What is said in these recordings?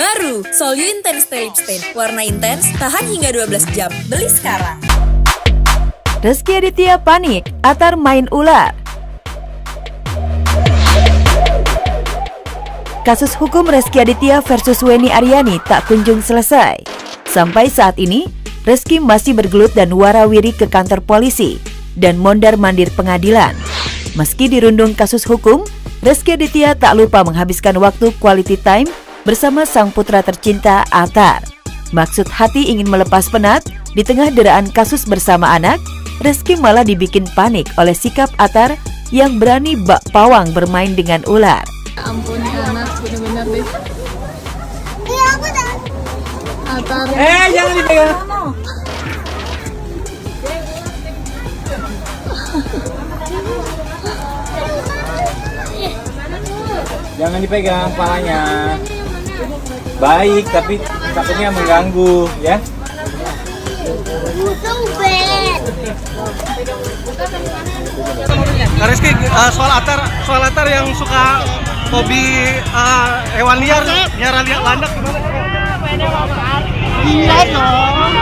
Baru, Sol You Intense Stay Lip Stain. Warna intens, tahan hingga 12 jam. Beli sekarang. Rezky Aditya panik, Atar main ular. Kasus hukum Rezky Aditya versus Weni Aryani tak kunjung selesai. Sampai saat ini, Rezky masih bergelut dan warawiri ke kantor polisi dan mondar-mandir pengadilan. Meski dirundung kasus hukum, Rezky Aditya tak lupa menghabiskan waktu quality time bersama sang putra tercinta Atar. Maksud hati ingin melepas penat, di tengah deraan kasus bersama anak, Rezky malah dibikin panik oleh sikap Atar yang berani bak pawang bermain dengan ular. Ampun anak, bener-bener deh. Atar. Jangan dipegang. Jangan dipegang kepalanya. Baik, tapi takutnya mengganggu, ya. Rezky, soal Atar yang suka hobi hewan liar, nyara liar landak gimana? Iya dong.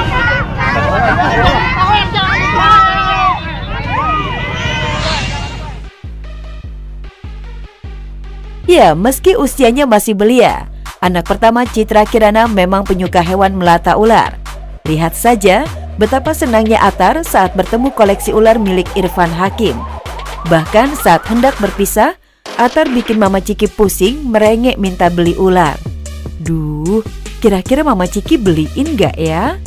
Ya, meski usianya masih belia, anak pertama Citra Kirana memang penyuka hewan melata ular. Lihat saja betapa senangnya Atar saat bertemu koleksi ular milik Irfan Hakim. Bahkan saat hendak berpisah, Atar bikin Mama Ciki pusing merengek minta beli ular. Duh, kira-kira Mama Ciki beliin gak ya?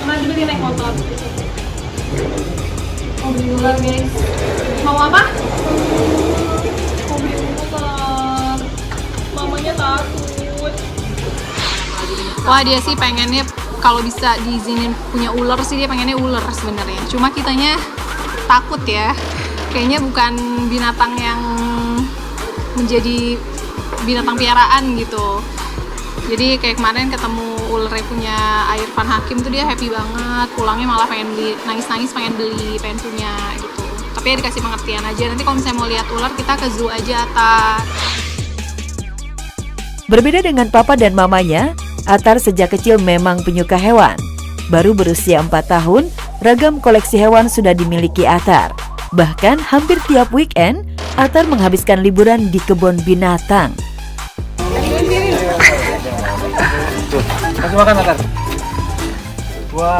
Nanti beli naik motor. Mau beli ular guys. Mau apa? Mau beli ular. Mamanya takut. Wah, dia sih pengennya kalau bisa diizinin punya ular sih, dia pengennya ular sebenarnya. Cuma kitanya takut ya. Kayaknya bukan binatang yang menjadi binatang piaraan gitu. Jadi kayak kemarin ketemu ularnya punya Irfan Hakim tuh dia happy banget. Pulangnya malah pengen beli, nangis-nangis pengen beli, pengen punya gitu. Tapi ya dikasih pengertian aja. Nanti kalau misalnya mau lihat ular kita ke zoo aja, Atar. Berbeda dengan papa dan mamanya, Atar sejak kecil memang penyuka hewan. Baru berusia 4 tahun, ragam koleksi hewan sudah dimiliki Atar. Bahkan hampir tiap weekend, Atar menghabiskan liburan di kebun binatang. Kasih makan, Atar. Wah.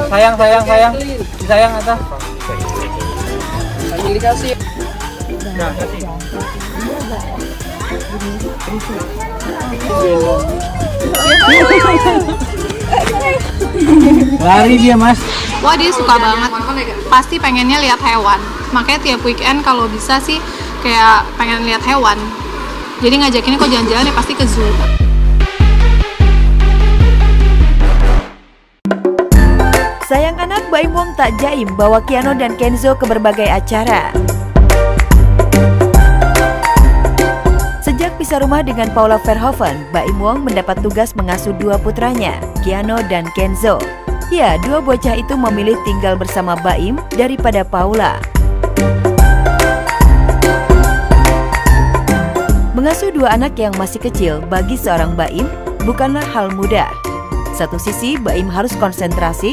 Sayang. Disayang, Atar. Dikasih. Nah, kasih. Lari dia, Mas. Wah, dia suka banget. Pasti pengennya lihat hewan. Makanya tiap weekend kalau bisa sih kayak pengen lihat hewan. Jadi ngajakinnya kok jalan-jalan ya pasti ke zoo. Sayang anak, Baim Wong tak jaim bawa Keanu dan Kenzo ke berbagai acara. Sejak pisah rumah dengan Paula Verhoeven, Baim Wong mendapat tugas mengasuh dua putranya, Keanu dan Kenzo. Ya, dua bocah itu memilih tinggal bersama Baim daripada Paula. Mengasuh dua anak yang masih kecil bagi seorang Baim bukanlah hal mudah. Satu sisi, Baim harus konsentrasi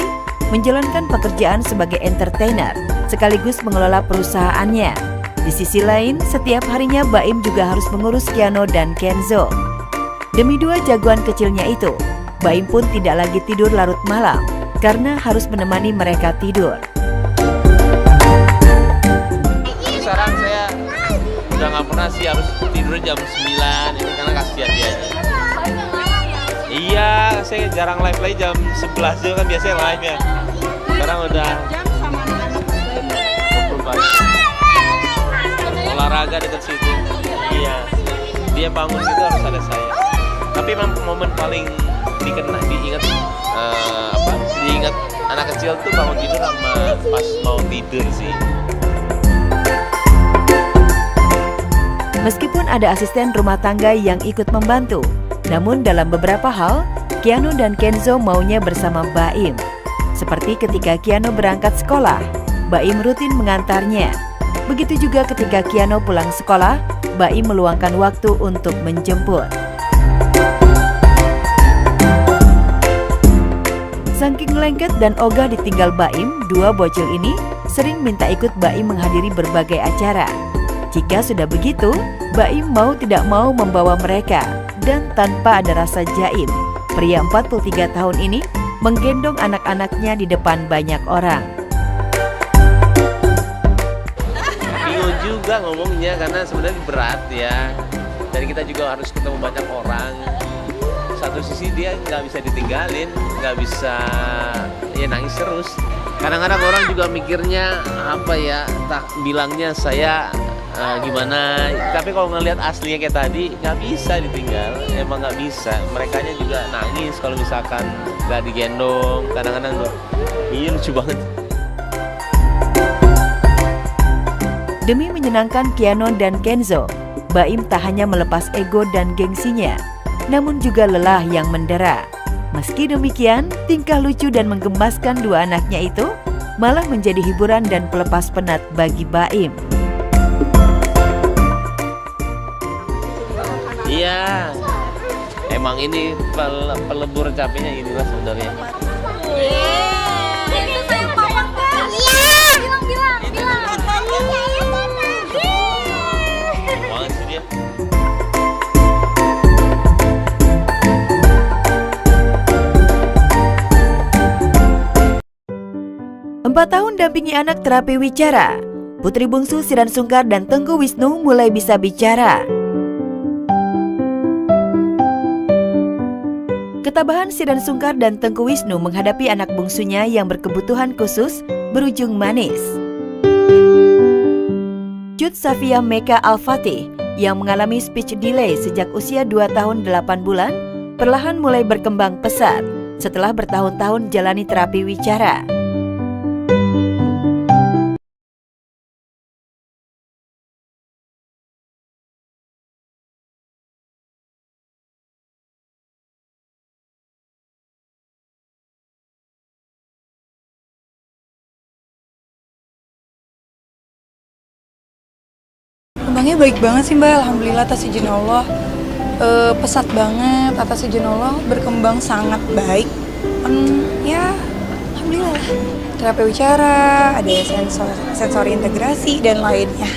menjalankan pekerjaan sebagai entertainer, sekaligus mengelola perusahaannya. Di sisi lain, setiap harinya Baim juga harus mengurus Keanu dan Kenzo. Demi dua jagoan kecilnya itu, Baim pun tidak lagi tidur larut malam karena harus menemani mereka tidur. Sekarang saya udah nggak pernah sih harus tidur jam 9 ini karena kasihan dia aja. Iya, saya jarang live lagi jam 11 juga kan biasanya live ya. Sekarang udah jam sama anak-anak olahraga dekat situ. Iya, dia bangun itu harus ada saya. Tapi memang momen paling diingat anak kecil tuh bangun tidur sama pas mau tidur sih. Meskipun ada asisten rumah tangga yang ikut membantu, namun dalam beberapa hal, Keanu dan Kenzo maunya bersama Baim. Seperti ketika Keanu berangkat sekolah, Baim rutin mengantarnya. Begitu juga ketika Kiano pulang sekolah, Baim meluangkan waktu untuk menjemput. Saking lengket dan ogah ditinggal Baim, dua bocil ini sering minta ikut Baim menghadiri berbagai acara. Jika sudah begitu, Baim mau tidak mau membawa mereka, dan tanpa ada rasa jaim, pria 43 tahun ini menggendong anak-anaknya di depan banyak orang. Bingung juga ngomongnya karena sebenarnya berat ya. Dan kita juga harus ketemu banyak orang. Satu sisi dia nggak bisa ditinggalin, nggak bisa ya nangis terus. Kadang-kadang orang juga mikirnya apa ya, tak bilangnya saya gimana. Tapi kalau ngelihat aslinya kayak tadi nggak bisa ditinggal, emang nggak bisa. Merekanya juga nangis kalau misalkan nggak digendong. Kadang-kadang iya lucu banget. Demi menyenangkan Kiano dan Kenzo, Baim tak hanya melepas ego dan gengsinya, namun juga lelah yang mendera. Meski demikian, tingkah lucu dan menggemaskan dua anaknya itu malah menjadi hiburan dan pelepas penat bagi Baim. Iya, emang ini pelebur capeknya inilah sebenarnya. Banget sih dia. Empat tahun dampingi anak terapi wicara, putri bungsu Siran Sungkar dan Tengku Wisnu mulai bisa bicara. Ketabahan Siran Sungkar dan Tengku Wisnu menghadapi anak bungsunya yang berkebutuhan khusus berujung manis. Cut Safia Meka Al-Fatih yang mengalami speech delay sejak usia 2 tahun 8 bulan perlahan mulai berkembang pesat setelah bertahun-tahun jalani terapi wicara. Kembangnya baik banget sih Mbak, alhamdulillah atas izin Allah. Pesat banget atas izin Allah, berkembang sangat baik. Ya, alhamdulillah lah. Terapi wicara, ada sensori integrasi dan lainnya.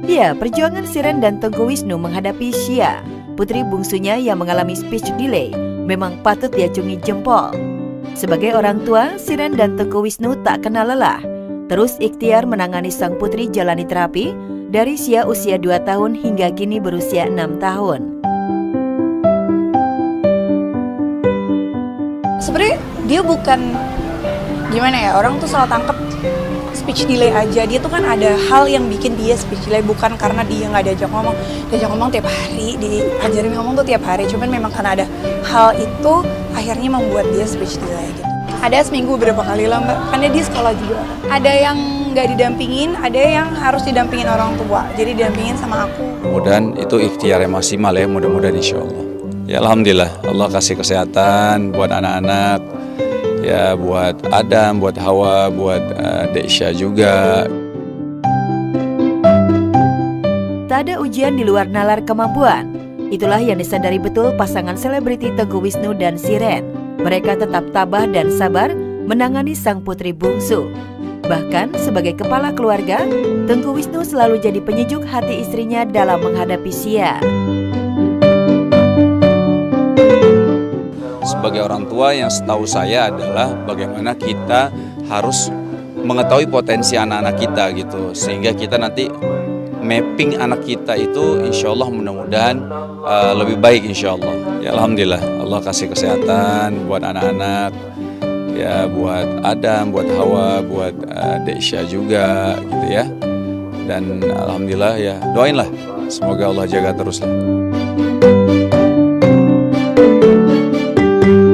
Ya, perjuangan Siren dan Tengku Wisnu menghadapi Shia, putri bungsunya yang mengalami speech delay, memang patut diacungi jempol. Sebagai orang tua, Siren dan Tengku Wisnu tak kenal lelah, terus ikhtiar menangani sang putri jalani terapi dari usia 2 tahun hingga kini berusia 6 tahun. Sebenarnya dia bukan gimana ya, orang tuh salah tangkep speech delay aja. Dia tuh kan ada hal yang bikin dia speech delay, bukan karena dia nggak diajak ngomong. Diajak ngomong tiap hari, diajarin ngomong tuh tiap hari. Cuman memang karena ada hal itu akhirnya membuat dia speech delay gitu. Ada seminggu berapa kali lah Mbak, karena dia sekolah juga. Ada yang nggak didampingin, ada yang harus didampingin orang tua. Jadi didampingin sama aku. Mudah-mudahan itu ikhtiar yang maksimal ya, mudah-mudahan insya Allah. Ya alhamdulillah, Allah kasih kesehatan buat anak-anak, ya buat Adam, buat Hawa, buat Desya juga. Tak ada ujian di luar nalar kemampuan. Itulah yang disadari betul pasangan selebriti Tengku Wisnu dan Siren. Mereka tetap tabah dan sabar menangani sang putri bungsu. Bahkan sebagai kepala keluarga, Tengku Wisnu selalu jadi penyejuk hati istrinya dalam menghadapi Shia. Sebagai orang tua yang setahu saya adalah bagaimana kita harus mengetahui potensi anak-anak kita gitu. Sehingga kita nanti mapping anak kita itu insya Allah mudah-mudahan lebih baik insya Allah. Ya alhamdulillah Allah kasih kesehatan buat anak-anak, ya buat Adam, buat Hawa, buat Desya juga gitu ya. Dan alhamdulillah ya doainlah semoga Allah jaga terus lah.